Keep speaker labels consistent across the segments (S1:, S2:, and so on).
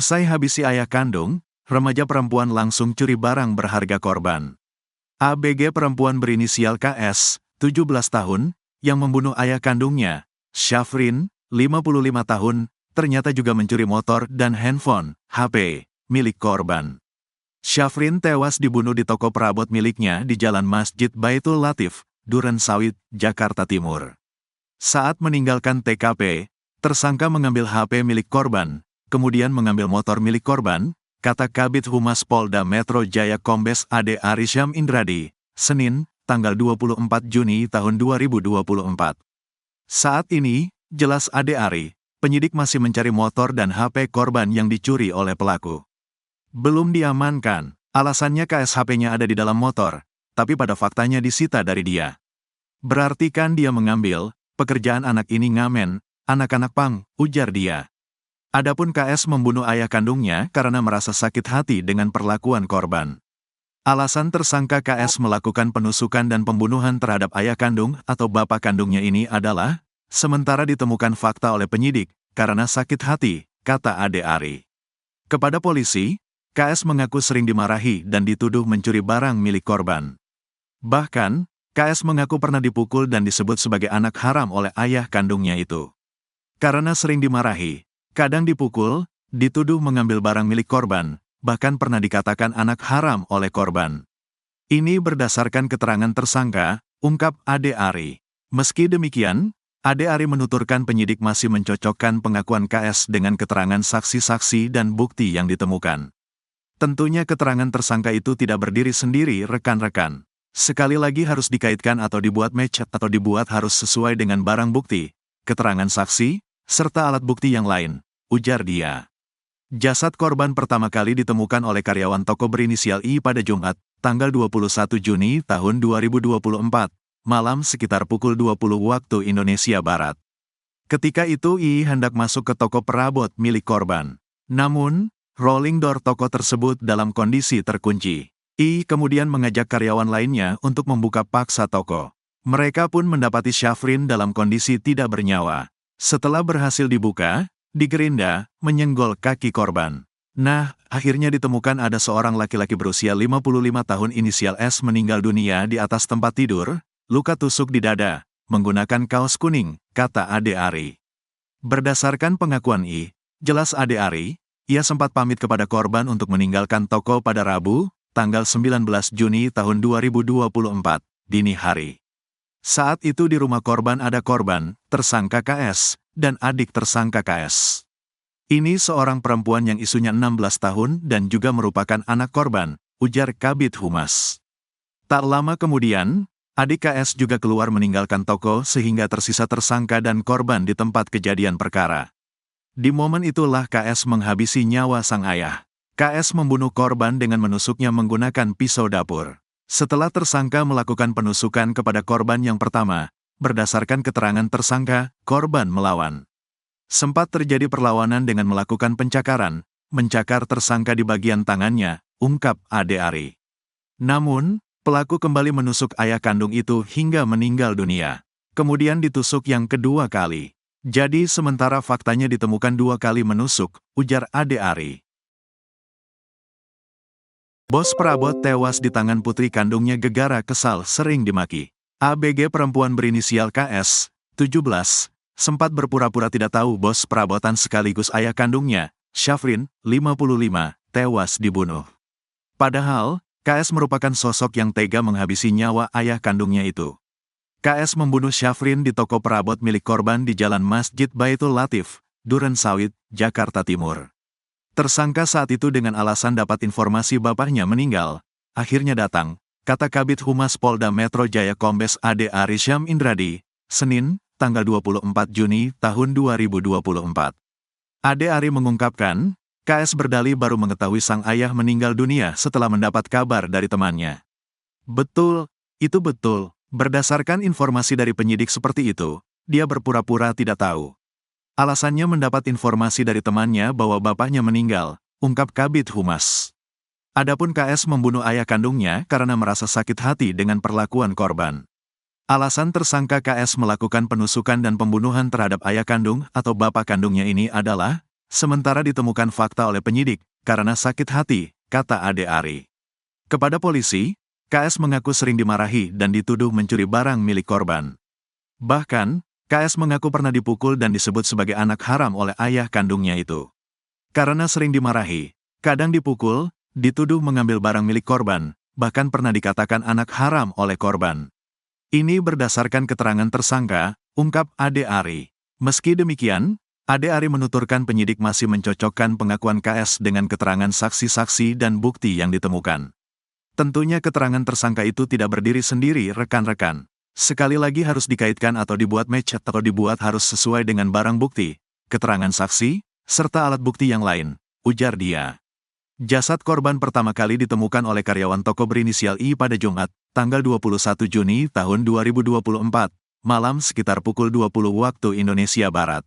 S1: Usai habisi ayah kandung, remaja perempuan langsung curi barang berharga korban. ABG perempuan berinisial KS, 17 tahun, yang membunuh ayah kandungnya, Syafrin, 55 tahun, ternyata juga mencuri motor dan handphone, HP, milik korban. Syafrin tewas dibunuh di toko perabot miliknya di Jalan Masjid Baitul Latif, Durensawit, Jakarta Timur. Saat meninggalkan TKP, tersangka mengambil HP milik korban, kemudian mengambil motor milik korban, kata Kabid Humas Polda Metro Jaya Kombes Ade Arisyam Indradi, Senin, tanggal 24 Juni tahun 2024. Saat ini, jelas Ade Ari, penyidik masih mencari motor dan HP korban yang dicuri oleh pelaku. Belum diamankan, alasannya KS HP-nya ada di dalam motor, tapi pada faktanya disita dari dia. Berarti kan dia mengambil, pekerjaan anak ini ngamen, anak-anak pang, ujar dia. Adapun KS membunuh ayah kandungnya karena merasa sakit hati dengan perlakuan korban. Alasan tersangka KS melakukan penusukan dan pembunuhan terhadap ayah kandung atau bapak kandungnya ini adalah, sementara ditemukan fakta oleh penyidik, karena sakit hati, kata Ade Ari. Kepada polisi, KS mengaku sering dimarahi dan dituduh mencuri barang milik korban. Bahkan, KS mengaku pernah dipukul dan disebut sebagai anak haram oleh ayah kandungnya itu. Karena sering dimarahi, kadang dipukul, dituduh mengambil barang milik korban, bahkan pernah dikatakan anak haram oleh korban. Ini berdasarkan keterangan tersangka, ungkap Ade Ari. Meski demikian, Ade Ari menuturkan penyidik masih mencocokkan pengakuan KS dengan keterangan saksi-saksi dan bukti yang ditemukan. Tentunya keterangan tersangka itu tidak berdiri sendiri rekan-rekan. Sekali lagi harus dikaitkan atau dibuat match atau dibuat harus sesuai dengan barang bukti, keterangan saksi, serta alat bukti yang lain, ujar dia. Jasad korban pertama kali ditemukan oleh karyawan toko berinisial I pada Jumat, tanggal 21 Juni tahun 2024, malam sekitar pukul 20 waktu Indonesia Barat. Ketika itu I hendak masuk ke toko perabot milik korban. Namun, rolling door toko tersebut dalam kondisi terkunci. I kemudian mengajak karyawan lainnya untuk membuka paksa toko. Mereka pun mendapati Syafrin dalam kondisi tidak bernyawa. Setelah berhasil dibuka, digerinda, menyenggol kaki korban. Nah, akhirnya ditemukan ada seorang laki-laki berusia 55 tahun inisial S meninggal dunia di atas tempat tidur, luka tusuk di dada, menggunakan kaos kuning, kata Ade Ari. Berdasarkan pengakuan I, jelas Ade Ari, ia sempat pamit kepada korban untuk meninggalkan toko pada Rabu, tanggal 19 Juni tahun 2024, dini hari. Saat itu di rumah korban ada korban, tersangka KS, dan adik tersangka KS. Ini seorang perempuan yang isunya 16 tahun dan juga merupakan anak korban, ujar Kabid Humas. Tak lama kemudian, adik KS juga keluar meninggalkan toko sehingga tersisa tersangka dan korban di tempat kejadian perkara. Di momen itulah KS menghabisi nyawa sang ayah. KS membunuh korban dengan menusuknya menggunakan pisau dapur. Setelah tersangka melakukan penusukan kepada korban yang pertama, berdasarkan keterangan tersangka, korban melawan. Sempat terjadi perlawanan dengan melakukan pencakaran, mencakar tersangka di bagian tangannya, ungkap Ade Ari. Namun, pelaku kembali menusuk ayah kandung itu hingga meninggal dunia. Kemudian ditusuk yang kedua kali. Jadi sementara faktanya ditemukan 2 kali menusuk, ujar Ade Ari. Bos perabot tewas di tangan putri kandungnya gegara kesal sering dimaki. ABG perempuan berinisial KS, 17, sempat berpura-pura tidak tahu bos perabotan sekaligus ayah kandungnya, Syafrin, 55, tewas dibunuh. Padahal, KS merupakan sosok yang tega menghabisi nyawa ayah kandungnya itu. KS membunuh Syafrin di toko perabot milik korban di Jalan Masjid Baitul Latif, Durensawit, Jakarta Timur. Tersangka saat itu dengan alasan dapat informasi bapaknya meninggal, akhirnya datang, kata Kabid Humas Polda Metro Jaya Kombes Ade Arisyam Indradi, Senin, tanggal 24 Juni tahun 2024. Ade Ari mengungkapkan, KS berdalih baru mengetahui sang ayah meninggal dunia setelah mendapat kabar dari temannya. Betul, itu betul, berdasarkan informasi dari penyidik seperti itu, dia berpura-pura tidak tahu. Alasannya mendapat informasi dari temannya bahwa bapaknya meninggal, ungkap Kabid Humas. Adapun KS membunuh ayah kandungnya karena merasa sakit hati dengan perlakuan korban. Alasan tersangka KS melakukan penusukan dan pembunuhan terhadap ayah kandung atau bapak kandungnya ini adalah, sementara ditemukan fakta oleh penyidik karena sakit hati, kata Ade Ari. Kepada polisi, KS mengaku sering dimarahi dan dituduh mencuri barang milik korban. Bahkan, KS mengaku pernah dipukul dan disebut sebagai anak haram oleh ayah kandungnya itu. Karena sering dimarahi, kadang dipukul, dituduh mengambil barang milik korban, bahkan pernah dikatakan anak haram oleh korban. Ini berdasarkan keterangan tersangka, ungkap Ade Ari. Meski demikian, Ade Ari menuturkan penyidik masih mencocokkan pengakuan KS dengan keterangan saksi-saksi dan bukti yang ditemukan. Tentunya keterangan tersangka itu tidak berdiri sendiri rekan-rekan. Sekali lagi harus dikaitkan atau dibuat match atau dibuat harus sesuai dengan barang bukti, keterangan saksi, serta alat bukti yang lain, ujar dia. Jasad korban pertama kali ditemukan oleh karyawan toko berinisial I pada Jumat, tanggal 21 Juni tahun 2024, malam sekitar pukul 20 waktu Indonesia Barat.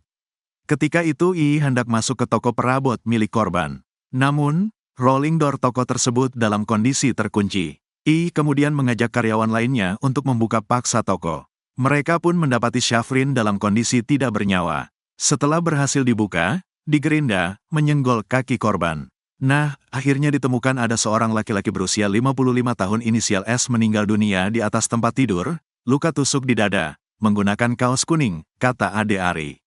S1: Ketika itu I hendak masuk ke toko perabot milik korban. Namun, rolling door toko tersebut dalam kondisi terkunci. I kemudian mengajak karyawan lainnya untuk membuka paksa toko. Mereka pun mendapati Syafrin dalam kondisi tidak bernyawa. Setelah berhasil dibuka, digerinda, menyenggol kaki korban. Nah, akhirnya ditemukan ada seorang laki-laki berusia 55 tahun inisial S meninggal dunia di atas tempat tidur, luka tusuk di dada, menggunakan kaos kuning, kata Ade Ari.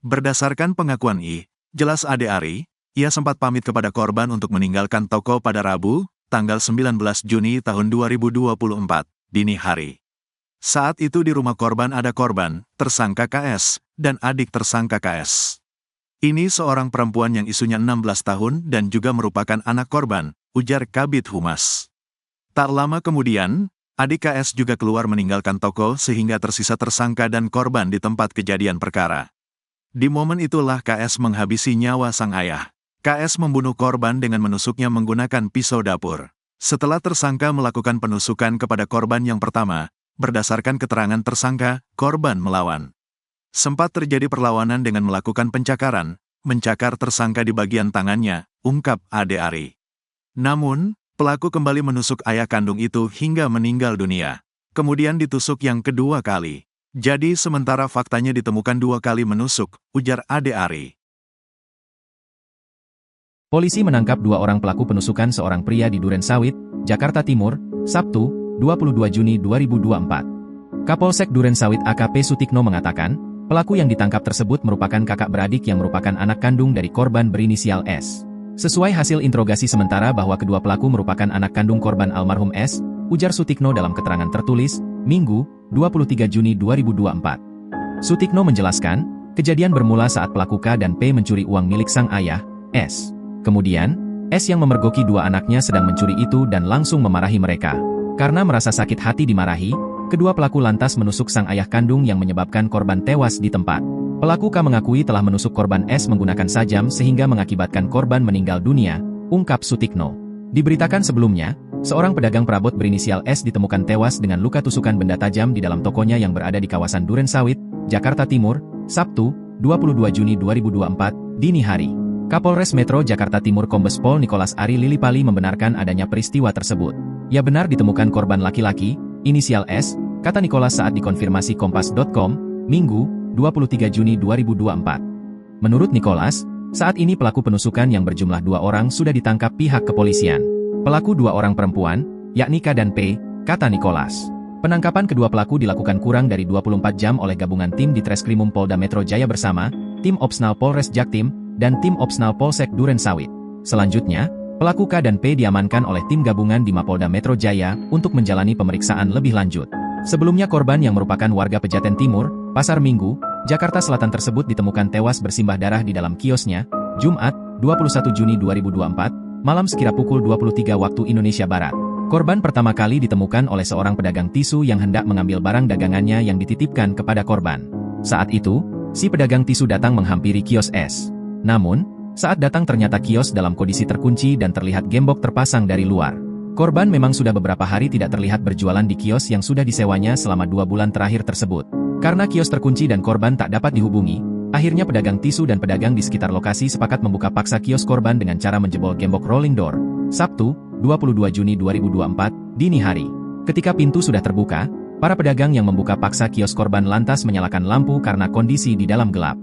S1: Berdasarkan pengakuan I, jelas Ade Ari, ia sempat pamit kepada korban untuk meninggalkan toko pada Rabu, tanggal 19 Juni tahun 2024, dini hari. Saat itu di rumah korban ada korban, tersangka KS, dan adik tersangka KS. Ini seorang perempuan yang isunya 16 tahun dan juga merupakan anak korban, ujar Kabid Humas. Tak lama kemudian, adik KS juga keluar meninggalkan toko sehingga tersisa tersangka dan korban di tempat kejadian perkara. Di momen itulah KS menghabisi nyawa sang ayah. KS membunuh korban dengan menusuknya menggunakan pisau dapur. Setelah tersangka melakukan penusukan kepada korban yang pertama, berdasarkan keterangan tersangka, korban melawan. Sempat terjadi perlawanan dengan melakukan pencakaran, mencakar tersangka di bagian tangannya, ungkap Ade Ari. Namun, pelaku kembali menusuk ayah kandung itu hingga meninggal dunia. Kemudian ditusuk yang kedua kali. Jadi sementara faktanya ditemukan 2 kali menusuk, ujar Ade Ari.
S2: Polisi menangkap 2 orang pelaku penusukan seorang pria di Duren Sawit, Jakarta Timur, Sabtu, 22 Juni 2024. Kapolsek Duren Sawit AKP Sutikno mengatakan, pelaku yang ditangkap tersebut merupakan kakak beradik yang merupakan anak kandung dari korban berinisial S. Sesuai hasil interogasi sementara bahwa kedua pelaku merupakan anak kandung korban almarhum S, ujar Sutikno dalam keterangan tertulis, Minggu, 23 Juni 2024. Sutikno menjelaskan, kejadian bermula saat pelaku K dan P mencuri uang milik sang ayah, S. Kemudian, S yang memergoki 2 anaknya sedang mencuri itu dan langsung memarahi mereka. Karena merasa sakit hati dimarahi, kedua pelaku lantas menusuk sang ayah kandung yang menyebabkan korban tewas di tempat. Pelaku K mengakui telah menusuk korban S menggunakan sajam sehingga mengakibatkan korban meninggal dunia, ungkap Sutikno. Diberitakan sebelumnya, seorang pedagang perabot berinisial S ditemukan tewas dengan luka tusukan benda tajam di dalam tokonya yang berada di kawasan Duren Sawit, Jakarta Timur, Sabtu, 22 Juni 2024, dini hari. Kapolres Metro Jakarta Timur Kombes Pol Nicholas Ari Lilipali membenarkan adanya peristiwa tersebut. Ya benar ditemukan korban laki-laki, inisial S, kata Nicholas saat dikonfirmasi Kompas.com, Minggu, 23 Juni 2024. Menurut Nicholas, saat ini pelaku penusukan yang berjumlah 2 orang sudah ditangkap pihak kepolisian. Pelaku 2 orang perempuan, yakni K dan P, kata Nicholas. Penangkapan kedua pelaku dilakukan kurang dari 24 jam oleh gabungan tim di Treskrimum Polda Metro Jaya bersama, tim Opsnal Polres Jaktim, dan tim Opsnal Polsek Duren Sawit. Selanjutnya, pelaku K dan P diamankan oleh tim gabungan di Mapolda Metro Jaya untuk menjalani pemeriksaan lebih lanjut. Sebelumnya korban yang merupakan warga Pejaten Timur, Pasar Minggu, Jakarta Selatan tersebut ditemukan tewas bersimbah darah di dalam kiosnya, Jumat, 21 Juni 2024, malam sekira pukul 23 waktu Indonesia Barat. Korban pertama kali ditemukan oleh seorang pedagang tisu yang hendak mengambil barang dagangannya yang dititipkan kepada korban. Saat itu, si pedagang tisu datang menghampiri kios S. Namun, saat datang ternyata kios dalam kondisi terkunci dan terlihat gembok terpasang dari luar. Korban memang sudah beberapa hari tidak terlihat berjualan di kios yang sudah disewanya selama 2 bulan terakhir tersebut. Karena kios terkunci dan korban tak dapat dihubungi, akhirnya pedagang tisu dan pedagang di sekitar lokasi sepakat membuka paksa kios korban dengan cara menjebol gembok rolling door. Sabtu, 22 Juni 2024, dini hari. Ketika pintu sudah terbuka, para pedagang yang membuka paksa kios korban lantas menyalakan lampu karena kondisi di dalam gelap.